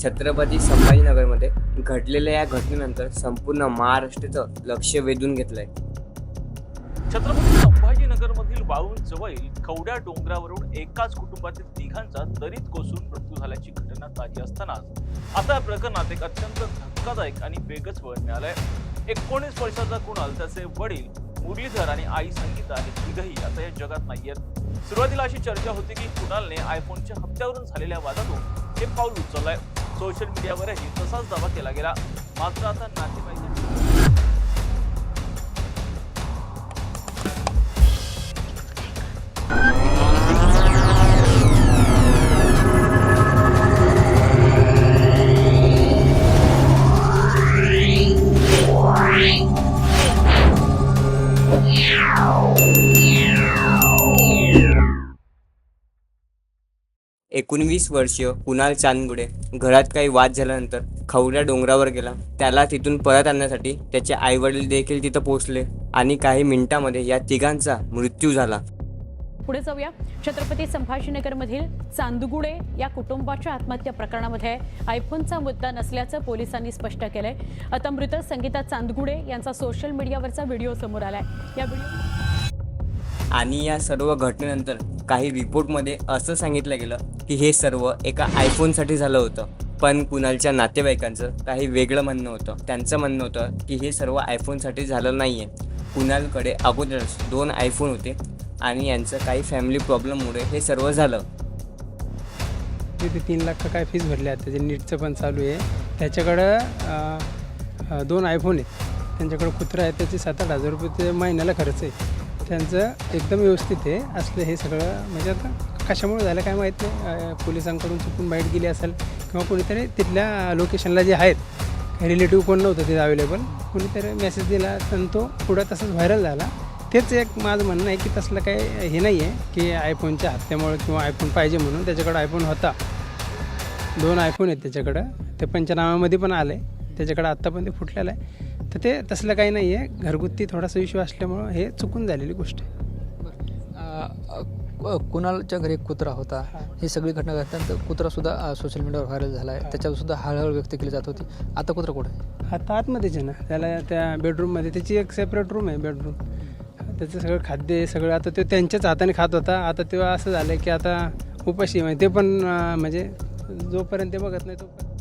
छत्रपती संभाजीनगरमध्ये घडलेल्या या घटनेनंतर संपूर्ण महाराष्ट्राचं लक्ष वेधून घेतलंय। छत्रपती संभाजीनगरमधील वाळूंज जवळील खवड्या डोंगरावरून एकाच कुटुंबातील तिघांचा दरीत कोसळून मृत्यू झाल्याची घटना ताजी असतानाच आता या प्रकरणात एक अत्यंत धक्कादायक आणि वेगळंच वळण मिळालंय। 19 वर्षाचा कुणाल, त्याचे वडील मुरलीधर आणि आई संगीता हे तिघही आता या जगात नाहीयेत। सुरुवातीला अशी चर्चा होती की कुणालने आयफोनच्या हप्त्यावरून झालेल्या वादातून हे पाऊल उचललंय। सोशल मीडियावरही तसाच दावा केला गेला। मात्र आता नातेवाईकांनी 19 वर्षीय कुणाल चांदगुडे घरात काही वाद झाल्यानंतर खवड्या डोंगरावर गेला। त्याला तिथून परत आणण्यासाठी त्याचे आई वडील देखील तिथं पोहोचले आणि काही मिनिटांमध्ये या तिघांचा मृत्यू झाला। पुढे जाऊया। छत्रपती संभाजीनगरमधील चांदगुडे या कुटुंबाच्या आत्महत्या प्रकरणामध्ये आयफोनचा मुद्दा नसल्याचं पोलिसांनी स्पष्ट केलंय। आता मृत संगीता चांदगुडे यांचा सोशल मीडियावरचा व्हिडिओ समोर आलाय। या आणि या सर्व घटनेनंतर काही रिपोर्टमध्ये असं सांगितलं गेलं की हे सर्व एका आयफोनसाठी झालं होतं, पण कुणालच्या नातेवाईकांचं काही वेगळं म्हणणं होतं। त्यांचं म्हणणं होतं की हे सर्व आयफोनसाठी झालं नाही आहे। कुणालकडे अगोदरच 2 आयफोन होते आणि यांचं काही फॅमिली प्रॉब्लेममुळे हे सर्व झालं। तिथे 3 लाख काय फीस भरली आहे, त्याचे नीटचं पण चालू आहे। त्याच्याकडं 2 आयफोन आहेत, त्यांच्याकडं कुत्रा आहे, त्याचे 7-8 हजार रुपये ते महिन्याला खर्च आहे। त्यांचं एकदम व्यवस्थित आहे असलं हे सगळं। म्हणजे आता कशामुळे झालं काय माहीत नाही, पोलिसांकडून चुकून बाईट गेली असेल किंवा कोणीतरी तिथल्या लोकेशनला जे आहेत रिलेटिव्ह कोण नव्हतं ते अवेलेबल, कोणीतरी मेसेज दिला आणि तो पुढं तसंच व्हायरल झाला। तेच एक माझं म्हणणं आहे की तसलं काही हे नाही आहे की आयफोनच्या हत्यामुळे किंवा आयफोन पाहिजे म्हणून। त्याच्याकडं आयफोन होता, 2 आयफोन आहेत त्याच्याकडं, ते पंचनाम्यामध्ये पण आलं आहे, त्याच्याकडं आत्ता पण ते फुटलेलं आहे। तर ते तसलं काही नाही आहे, घरगुती थोडासा इश्यू असल्यामुळं हे चुकून झालेली गोष्ट आहे। कुणालच्या घरी एक कुत्रा होता, ही सगळी घटना घडल्यानंतर कुत्रासुद्धा सोशल मीडियावर व्हायरल झाला आहे, त्याच्यावरसुद्धा हळहळ व्यक्त केली जात होती। आता कुत्रा कुठं आहे? आता आतमध्येच आहे ना, त्याला त्या बेडरूममध्ये त्याची एक सेपरेट रूम आहे, बेडरूम, त्याचं सगळं खाद्य सगळं आता तो त्यांच्याच हाताने खात होता। आता तेव्हा असं झालं की आता उपाशी आहे, ते पण म्हणजे जोपर्यंत ते बघत नाही तोपर्यंत।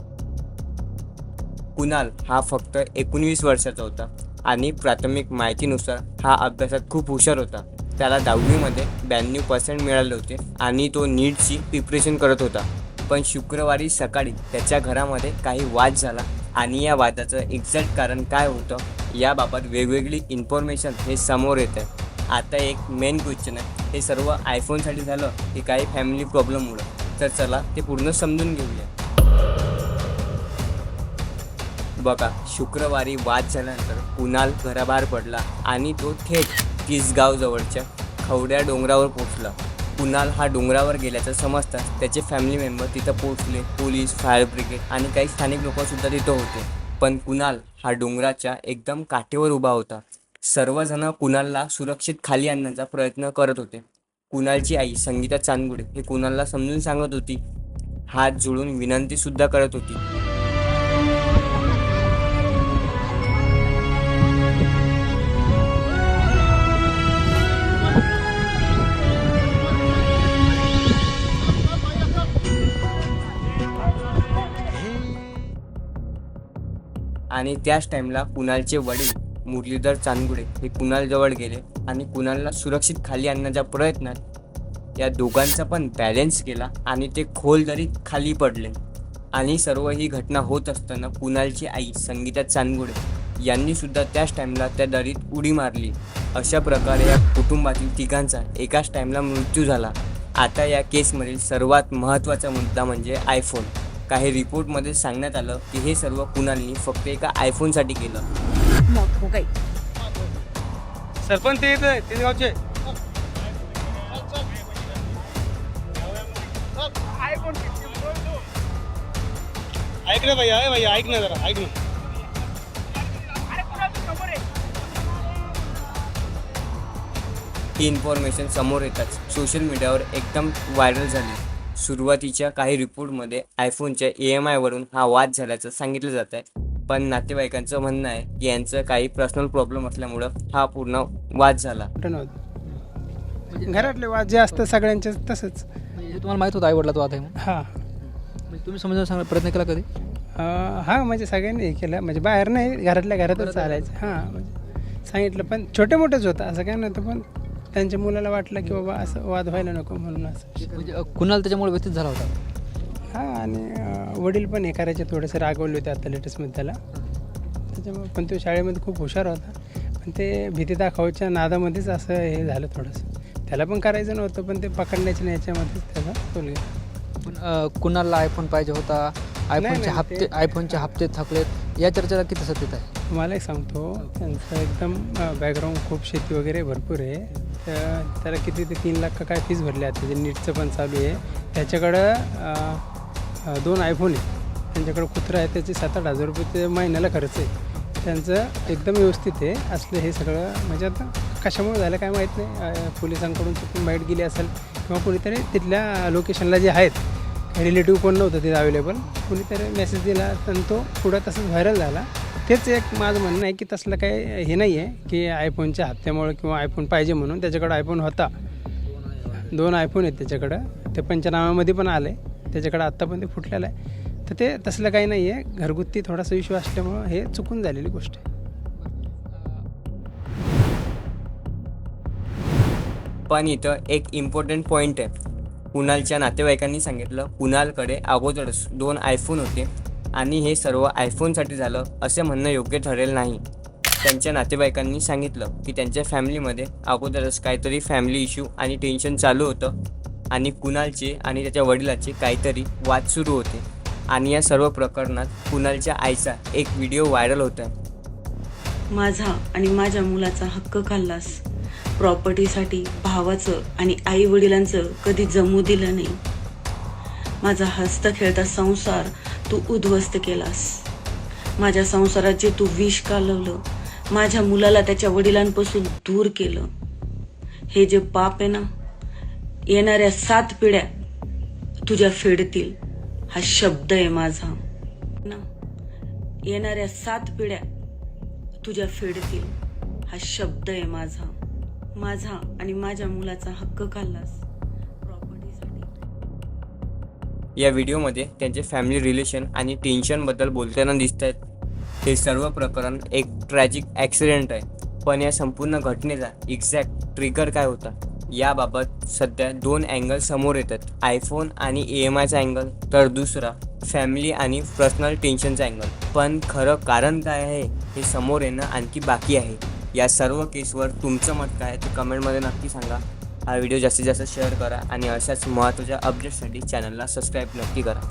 कुणाल हा फक्त 19 वर्षाचा होता आणि प्राथमिक माहितीनुसार हा अभ्यासात खूप हुशार होता। त्याला 10वीमध्ये 92% मिळाले होते आणि तो नीटची प्रिपरेशन करत होता। पण शुक्रवारी सकाळी त्याच्या घरामध्ये काही वाद झाला आणि या वादाचं एक्झॅक्ट कारण काय होतं याबाबत वेगवेगळी इन्फॉर्मेशन हे समोर येत आहे। आता एक मेन क्वेश्चन आहे, हे सर्व आयफोनसाठी झालं की काही फॅमिली प्रॉब्लेममुळं? तर चला ते पूर्ण समजून घेऊया। बघा, शुक्रवारी वाद झाल्यानंतर कुणाल घराबाहेर पडला आणि तो थेट तिसगाव जवळच्या खवड्या डोंगरावर पोहोचला। कुणाल हा डोंगरावर गेल्याचं समजताच त्याचे फॅमिली मेंबर तिथं पोहोचले। पोलीस, फायर ब्रिगेड आणि काही स्थानिक लोकसुद्धा तिथं होते। पण कुणाल हा डोंगराच्या एकदम काठेवर उभा होता। सर्वजण कुणालला सुरक्षित खाली आणण्याचा प्रयत्न करत होते। कुणालची आई संगीता चांदगुडे हे कुणालला समजून सांगत होती, हात जोडून विनंतीसुद्धा करत होती। आणि त्याच टाईमला कुणालचे वडील मुरलीधर चांदगुडे हे कुणालजवळ गेले आणि कुणालला सुरक्षित खाली आणण्याच्या प्रयत्नात या दोघांचा पण बॅलेन्स केला आणि ते खोल दरीत खाली पडले। आणि सर्व ही घटना होत असताना कुणालची आई संगीता चांदगुडे यांनी सुद्धा त्याच टाईमला त्या दरीत उडी मारली। अशा प्रकारे या कुटुंबातील तिघांचा एकाच टाईमला मृत्यू झाला। आता या केसमधील सर्वात महत्त्वाचा मुद्दा म्हणजे आयफोन। काही रिपोर्टमध्ये सांगण्यात आलं की हे सर्व कुणालनी फक्त एका आयफोनसाठी केलं। सरपंच ते गावचे ऐक ना भैया, ऐक ना जरा, ऐक ना। ही इन्फॉर्मेशन समोर येताच सोशल मीडियावर एकदम व्हायरल झाली। सुरुवातीच्या काही रिपोर्टमध्ये आयफोनच्या EMI वरून हा वाद झाल्याचं सांगितलं जात आहे, पण नातेवाईकांचं म्हणणं आहे की यांचं काही पर्सनल प्रॉब्लेम असल्यामुळं हा पूर्ण वाद झाला. कुठं नव्हतं. घरातले वाद जे असतं सगळ्यांचे तसंच. म्हणजे हे तुम्हाला माहीत होतं आईवडिलाचा वाद आहे म्हणून? हां म्हणजे तुम्ही समजावून सांगण्याचा प्रयत्न केला कधी? हां म्हणजे सगळ्यांनी हे केलं, म्हणजे बाहेर नाही, घरातल्या घरातच चालायचं. हां म्हणजे सांगितलं, पण छोटे मोठेच होतं, असं काय नव्हतं. पण त्यांच्या मुलाला वाटलं की बाबा असं वाद व्हायला नको म्हणून असं. म्हणजे कुणाला त्याच्यामुळे व्यतीत झाला होता? हां आणि वडील पण हे करायचे, थोडेसे रागवले होते आता लेटेस्टमध्ये त्याला. त्याच्यामुळे पण तो शाळेमध्ये खूप हुशार होता, पण ते भीती दाखवायच्या नादामध्येच असं हे झालं थोडंसं. त्याला पण करायचं नव्हतं, पण ते पकडण्याच्या नाही याच्यामध्येच त्याचा तोल गेला. पण कुणाला आयफोन पाहिजे होता, आयफोनचे नाही, हप्ते ते- आयफोनचे हप्ते थकलेत, या चर्चेला किती सत्यता आहे? तुम्हाला एक सांगतो, त्यांचं एकदम बॅकग्राऊंड खूप शेती वगैरे भरपूर आहे. तर त्याला किती ते 3 लाख का काय फीस भरली आहे, त्याचे नीटचं पण चालू आहे. त्याच्याकडं 2 आयफोन आहे, त्यांच्याकडं कुत्रा आहे, त्याचे 7-8 हजार रुपये ते महिन्याला खर्च आहे. त्यांचं एकदम व्यवस्थित आहे. असलं हे सगळं म्हणजे आता कशामुळे झालं काय माहीत नाही. पोलिसांकडून चुकून बाईट गेली असेल किंवा कोणीतरी तिथल्या लोकेशनला जे आहेत रिलेटिव्ह कोण नव्हतं तिथं अवेलेबल, कोणीतरी मेसेज दिला आणि तो पुढं तसंच व्हायरल झाला. तेच एक माझं म्हणणं आहे की तसलं काही हे नाही आहे की आयफोनच्या हप्त्यामुळे किंवा आयफोन पाहिजे म्हणून. त्याच्याकडं आयफोन होता, 2 आयफोन आहेत त्याच्याकडं, ते पंचनाम्यामध्ये पण आलं आहे त्याच्याकडं, आत्ता पण ते फुटलेलं आहे. तर ते तसलं काही नाही आहे, घरगुती थोडासा इश्यू असल्यामुळं हे चुकून झालेली गोष्ट आहे. पण इथं एक इम्पॉर्टंट पॉईंट आहे. कुणालच्या नातेवाईकांनी सांगितलं कुणालकडे अगोदरच 2 आयफोन होते आणि हे सर्व आयफोनसाठी झालं असे म्हणणं योग्य ठरेल नाही. त्यांच्या नातेवाईकांनी सांगितलं की त्यांच्या फॅमिलीमध्ये अगोदरच काहीतरी फॅमिली इश्यू आणि टेन्शन चालू होतं आणि कुणालचे आणि त्याच्या वडिलाचे काहीतरी वाद सुरू होते. आणि या सर्व प्रकरणात कुणालच्या आईचा एक व्हिडिओ व्हायरल होता. माझा आणि माझ्या मुलाचा हक्क खाल्लास. प्रॉपर्टीसाठी भावाचं आणि आई वडिलांचं कधी जमू दिलं नाही. माझा हसता खेळता संसार तू उद्ध्वस्त केलास. माझ्या संसारात जे तू विष कालवलं, माझ्या मुलाला त्याच्या वडिलांपासून दूर केलं. हे जे पाप आहे ना, येणाऱ्या 7 पिढ्या तुझ्या फेडतील. हा शब्द आहे माझा ना, येणाऱ्या 7 पिढ्या तुझ्या फेडतील. हा शब्द आहे माझा. माझा आणि माझ्या मुलाचा हक्क खाल्लास प्रॉपर्टीसाठी. या व्हिडिओमध्ये त्यांचे फॅमिली रिलेशन आणि टेन्शनबद्दल बोलताना दिसत आहेत. हे सर्व प्रकरण एक ट्रॅजिक ॲक्सिडेंट आहे, पण या संपूर्ण घटनेचा एक्झॅक्ट ट्रिगर काय होता याबाबत सध्या 2 अँगल समोर येतात. आयफोन आणि EMIचा अँगल, तर दुसरा फॅमिली आणि पर्सनल टेन्शनचा अँगल. पण खरं कारण काय आहे हे समोर येणं आणखी बाकी आहे. या सर्व केसवर तुमचं मत काय आहे ते कमेंटमध्ये नक्की सांगा. हा व्हिडिओ जास्तीत जास्त शेअर करा आणि अशाच महत्त्वाच्या अपडेट्ससाठी चॅनलला सबस्क्राईब नक्की करा.